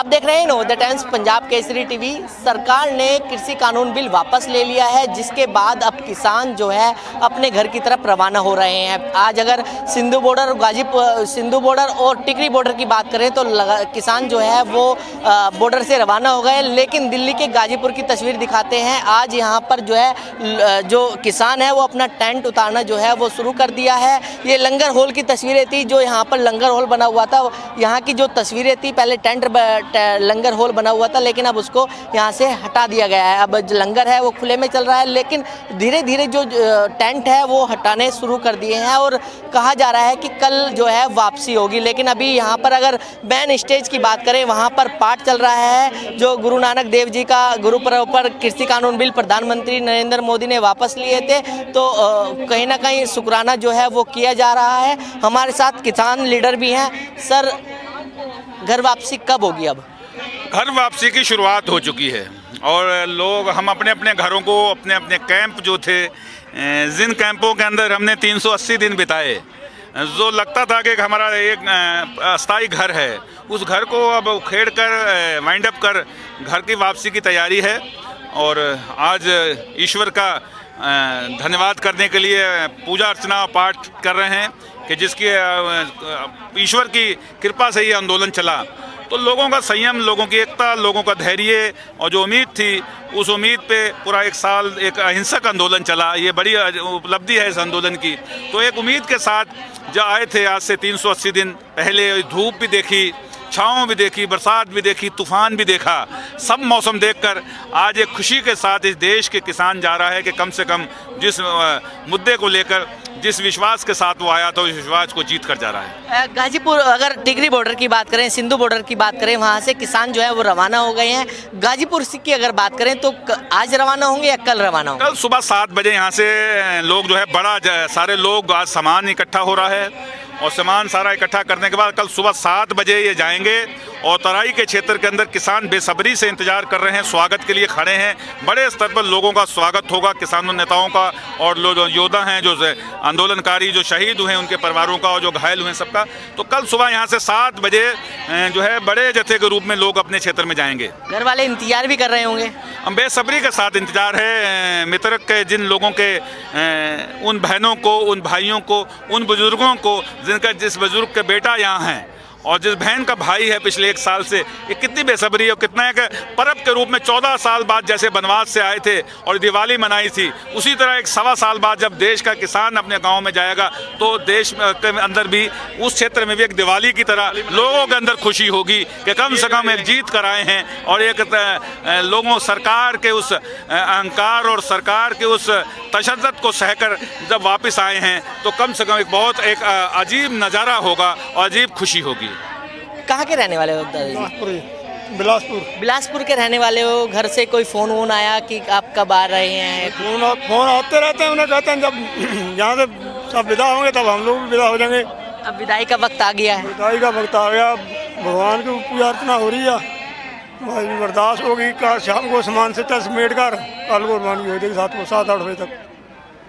आप देख रहे हैं know the times Punjab Kesari TV. सरकार ने कृषि कानून बिल वापस ले लिया है, जिसके बाद अब किसान जो है अपने घर की तरफ रवाना हो रहे हैं। आज अगर सिंधु बॉर्डर और टिकरी बॉर्डर की बात करें तो किसान जो है वो बॉर्डर से रवाना हो गए। लेकिन दिल्ली के गाजीपुर की तस्वीर दिखाते हैं। आज यहाँ पर जो है जो किसान है वो अपना टेंट उतारना जो है वो शुरू कर दिया है। ये लंगर हॉल की तस्वीरें थी, जो यहाँ पर लंगर हॉल बना हुआ था। यहाँ की जो तस्वीरें थी, पहले लंगर हॉल बना हुआ था, लेकिन अब उसको यहाँ से हटा दिया गया है। अब लंगर है वो खुले में चल रहा है, लेकिन धीरे धीरे जो टेंट है वो हटाने शुरू कर दिए हैं और कहा जा रहा है कि कल जो है वापसी होगी। लेकिन अभी यहाँ पर अगर मेन स्टेज की बात करें, वहाँ पर पाठ चल रहा है। जो गुरु नानक देव जी का गुरुपर्व पर कृषि कानून बिल प्रधानमंत्री नरेंद्र मोदी ने वापस लिए थे, तो कहीं ना कहीं शुक्राना जो है वो किया जा रहा है। हमारे साथ किसान लीडर भी हैं। सर, घर वापसी कब होगी? अब घर वापसी की शुरुआत हो चुकी है और लोग हम अपने अपने घरों को, अपने अपने कैंप जो थे, जिन कैंपों के अंदर हमने 380 दिन बिताए, जो लगता था कि हमारा एक अस्थाई घर है, उस घर को अब उखेड़ कर वाइंड अप कर घर की वापसी की तैयारी है। और आज ईश्वर का धन्यवाद करने के लिए पूजा अर्चना पाठ कर रहे हैं कि जिसकी ईश्वर की कृपा से ये आंदोलन चला। तो लोगों का संयम, लोगों की एकता, लोगों का धैर्य और जो उम्मीद थी, उस उम्मीद पे पूरा एक साल एक अहिंसक आंदोलन चला। ये बड़ी उपलब्धि है इस आंदोलन की। तो एक उम्मीद के साथ जो आए थे, आज से 380 दिन पहले धूप भी देखी, छाँव भी देखी, बरसात भी देखी, तूफान भी देखा, सब मौसम देखकर आज एक खुशी के साथ इस देश के किसान जा रहा है कि कम से कम जिस मुद्दे को लेकर, जिस विश्वास के साथ वो आया था, उस विश्वास को जीत कर जा रहा है। गाजीपुर, अगर टिकरी बॉर्डर की बात करें, सिंधु बॉर्डर की बात करें, वहाँ से किसान जो है वो रवाना हो गए हैं। गाजीपुर की अगर बात करें तो आज रवाना होंगे या कल रवाना होंगे? कल सुबह 7 बजे यहाँ से लोग जो है सारे लोग आज सामान इकट्ठा हो रहा है और सामान सारा इकट्ठा करने के बाद कल सुबह 7 बजे ये जाएंगे। और तराई के क्षेत्र के अंदर किसान बेसब्री से इंतजार कर रहे हैं, स्वागत के लिए खड़े हैं। बड़े स्तर पर लोगों का स्वागत होगा, किसानों नेताओं का, और जो योद्धा हैं, जो आंदोलनकारी जो शहीद हुए हैं, उनके परिवारों का, और जो घायल हुए हैं सबका। तो कल सुबह यहाँ से 7 बजे जो है बड़े जत्थे के रूप में लोग अपने क्षेत्र में जाएंगे। घर वाले इंतजार भी कर रहे होंगे? हम बेसब्री के साथ इंतजार है। मित्र के जिन लोगों के, उन बहनों को, उन भाइयों को, उन बुजुर्गों को जिस बुजुर्ग के बेटा यहाँ हैं और जिस बहन का भाई है पिछले 1 साल से, ये कितनी बेसब्री है। और कितना एक पर्व के रूप में 14 साल बाद जैसे वनवास से आए थे और दिवाली मनाई थी, उसी तरह एक 1.25 साल बाद जब देश का किसान अपने गांव में जाएगा, तो देश के अंदर भी, उस क्षेत्र में भी एक दिवाली की तरह लोगों के अंदर खुशी होगी कि कम से कम एक जीत कर आए हैं। और एक लोगों, सरकार के उस अहंकार और सरकार के उस तशद्दुद को सहकर जब वापस आए हैं, तो कम से कम एक बहुत एक अजीब नज़ारा होगा और अजीब खुशी होगी। कहाँ के रहने वाले हो दादाजी? बिलासपुर के रहने वाले हो। घर से कोई फ़ोन वोन आया कि आप कब आ रहे हैं? फोन आते रहते हैं, उन्हें कहते हैं जब यहाँ से सब विदा होंगे तब हम लोग भी विदा हो जाएंगे। अब विदाई का वक्त आ गया है। विदाई का वक्त आ गया, भगवान की पूजा अर्चना हो रही है, बर्दाश्त होगी। शाम को सामान से समेट कर कल को रवानगी हो जाएगी 7-8 बजे तक।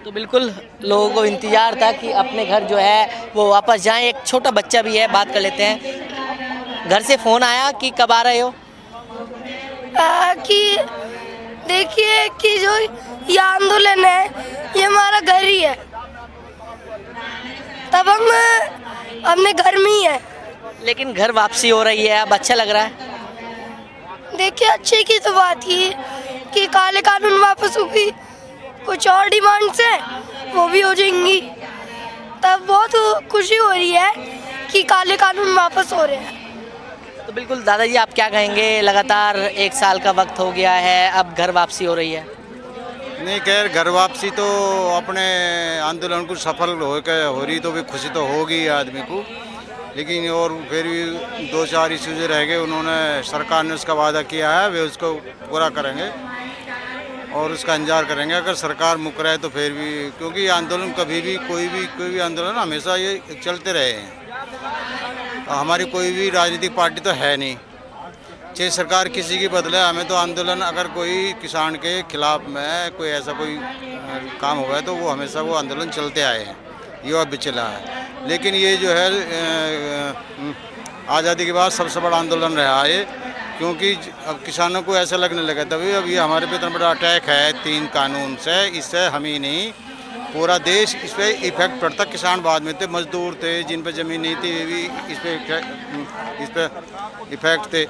तो बिल्कुल लोगों को इंतजार था कि अपने घर जो है वो वापस जाएं। एक छोटा बच्चा भी है, बात कर लेते हैं। घर से फ़ोन आया कि कब आ रहे हो? कि देखिए कि जो ये आंदोलन है ये हमारा घर ही है, तब हम अपने घर में ही है। लेकिन घर वापसी हो रही है, अब अच्छा लग रहा है? देखिए अच्छे की तो बात ही कि काले कानून वापस होगी, कुछ और डिमांड्स है वो भी हो जाएंगी, तब बहुत खुशी हो रही है कि काले कानून वापस हो रहे हैं। तो बिल्कुल दादाजी, आप क्या कहेंगे? लगातार 1 साल का वक्त हो गया है, अब घर वापसी हो रही है। नहीं, खैर घर वापसी तो अपने आंदोलन को सफल हो रही तो भी खुशी तो होगी आदमी को, लेकिन और फिर भी 2-4 इश्यूज रह गए। उन्होंने, सरकार ने उसका वादा किया है, वे उसको पूरा करेंगे और उसका इंतजार करेंगे। अगर सरकार मुकर है तो फिर भी, क्योंकि आंदोलन कभी भी कोई भी आंदोलन हमेशा ये चलते रहे हैं। हमारी कोई भी राजनीतिक पार्टी तो है नहीं, चाहे सरकार किसी की बदले, हमें तो आंदोलन, अगर कोई किसान के खिलाफ में कोई ऐसा कोई काम हुआ है तो वो हमेशा वो आंदोलन चलते आए हैं, ये अब भी चला है। लेकिन ये जो है आज़ादी के बाद सबसे बड़ा आंदोलन रहा है क्योंकि अब किसानों को ऐसा लगने लगा तभी अभी हमारे पे इतना बड़ा अटैक है 3 कानून से, इससे हम ही नहीं पूरा देश इस पे इफेक्ट पड़ता। किसान बाद में थे, मजदूर थे, जिन पे ज़मीन नहीं थी, वे भी इस पे इफेक्ट थे।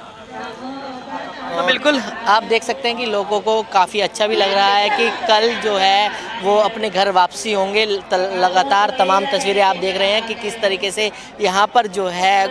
तो बिल्कुल आप देख सकते हैं कि लोगों को काफ़ी अच्छा भी लग रहा है कि कल जो है वो अपने घर वापसी होंगे। लगातार तमाम तस्वीरें आप देख रहे हैं कि किस तरीके से यहाँ पर जो है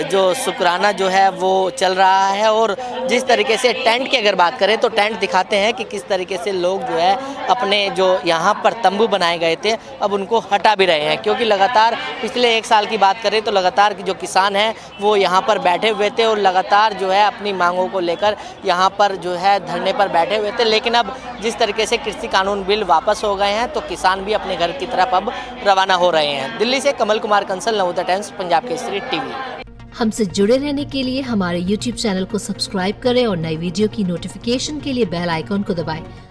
जो शुक्राना जो है वो चल रहा है, और जिस तरीके से टेंट की अगर बात करें तो टेंट दिखाते हैं कि किस तरीके से लोग जो है अपने जो यहाँ पर तंबू बनाए गए थे अब उनको हटा भी रहे हैं, क्योंकि लगातार पिछले 1 साल की बात करें तो लगातार जो किसान हैं वो यहाँ पर बैठे हुए थे और लगातार जो है अपनी मांगों को लेकर यहाँ पर जो है धरने पर बैठे हुए थे। लेकिन अब जिस तरीके से कृषि कानून बिल वापस हो गए हैं तो किसान भी अपने घर की तरफ अब रवाना हो रहे हैं। दिल्ली से कमल कुमार कंसल, नवोदय टाइम्स, पंजाब केसरी टीवी। हमसे जुड़े रहने के लिए हमारे YouTube चैनल को सब्सक्राइब करें और नई वीडियो की नोटिफिकेशन के लिए बेल आइकॉन को दबाएं।